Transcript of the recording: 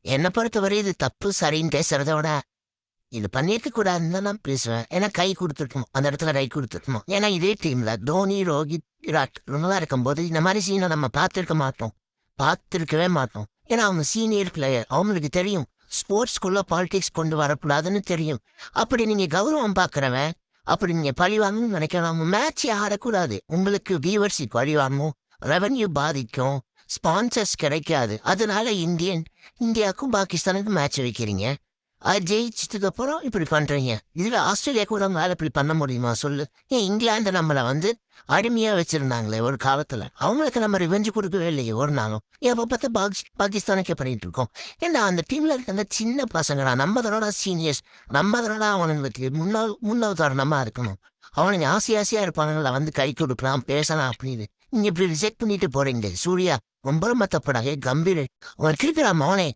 என்ன பொறுத்தவரை இது தப்பு சரின்னு பேசுறத விட இது பண்ணியிருக்க கூடாதுன்னு தான் நான் பேசுவேன். ஏன்னா கை குடுத்துருக்கணும். அந்த இடத்துல கை குடுத்துருக்கணும். ஏன்னா இதே டீம்ல தோனி, ரோஹித், விராட் இவங்கலாம் இருக்கும்போது இந்த மாரி சீன நம்ம பார்த்திருக்க மாட்டோம். பார்த்திருக்கவே மாட்டோம். ஏன்னா அவங்க சீனியர் பிளேயர். அவங்களுக்கு தெரியும். ஸ்போர்ட்ஸ்குள்ள பாலிடிக்ஸ் கொண்டு வரக்கூடாதுன்னு தெரியும். அப்படி நீங்க கௌரவம் பார்க்கிறவன், அப்படி நீங்க பழி வாங்கணும்னு நினைக்கிறவங்க மேட்ச் ஆடக்கூடாது. உங்களுக்கு வியூவர்ஷிப் பழி வாங்கும். ரெவென்யூ பாதிக்கும். ஸ்பான்சர்ஸ் கிடைக்காது. அதனால இந்தியாவுக்கும் பாகிஸ்தானுக்கும் மேட்ச் வைக்கிறீங்க. அது ஜெயிச்சதுக்கு அப்புறம் இப்படி பண்றீங்க. இதுல ஆஸ்திரேலியா கூட உங்களால இப்படி பண்ண முடியுமா சொல்லு? ஏன் இங்கிலாந்து நம்மள அடிமையா வச்சிருந்தாங்களே ஒரு காலத்துல. அவங்களுக்கு நம்ம ரிவெஞ்சு கொடுக்கவே இல்லையே ஒரு நாளும். எப்ப பார்த்தா பாகிஸ்தானுக்கே பண்ணிட்டு இருக்கோம். ஏன்னா அந்த டீம்ல இருக்க அந்த சின்ன பசங்கடா நம்ம தானடா சீனியர்ஸ். நம்ம தானடா அவனுங்களுக்கு முன்னுதாரணமா இருக்கணும். அவனுங்க ஆசையா இருப்பானுங்கள கை கொடுக்கலாம் பேசலாம் அப்படின்னு. நீங்க இப்படி ரிஜெக்ட் பண்ணிட்டு போறீங்க சூர்யா. ரொம்ப ரொம்ப தப்புடா. கம்பீர் அவன் இருக்கிறான் மோனே.